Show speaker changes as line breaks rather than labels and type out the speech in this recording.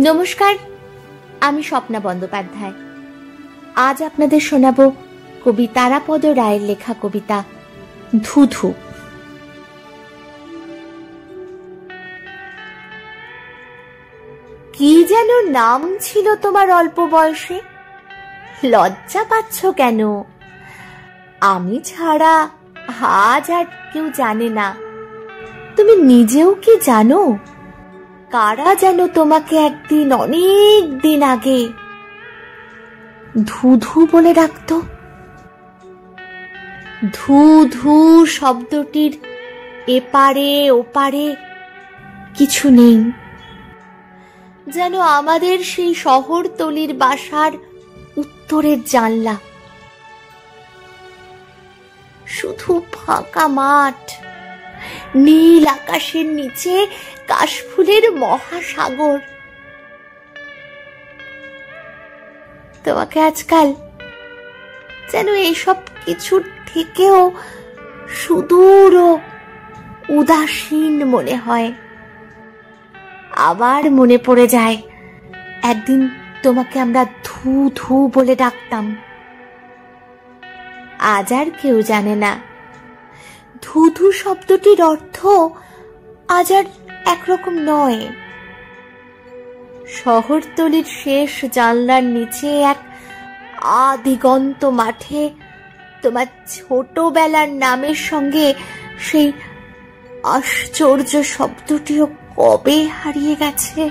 নমস্কার, আমি স্বপ্না বন্দ্যোপাধ্যায়। আজ আপনাদের শোনাবো কবি তারাপদ রায়ের লেখা কবিতা ধুধু। কি যেন নাম ছিল তোমার অল্প বয়সে? লজ্জা পাচ্ছ কেন? আমি ছাড়া আজ আর কেউ জানে না। তুমি নিজেও কি জানো? কারা যেন তোমাকে একদিন অনেক দিন আগে ধুধু বলে ডাকতো। ধু ধু শব্দটির এপারে ওপারে কিছু নেই, যেন আমাদের সেই শহরতলির বাসার উত্তরের জানলা। শুধু ফাঁকা মাঠ, নীল আকাশের নিচে কাশফুলের মহাসাগর। তোমাকে আজকাল যেন এসব কিছুর থেকেও সুদূর ও উদাসীন মনে হয়। আবার মনে পড়ে যায় একদিন তোমাকে আমরা ধু ধু বলে ডাকতাম। আজ আর কেউ জানে না। ধুধু শব্দটির অর্থ আজ আর একরকম নয়। শহরতলির শেষ জানলার নিচে এক আদিগন্ত মাঠে তোমার ছোটবেলার নামের সঙ্গে সেই আশ্চর্য শব্দটিও কবে হারিয়ে গেছে।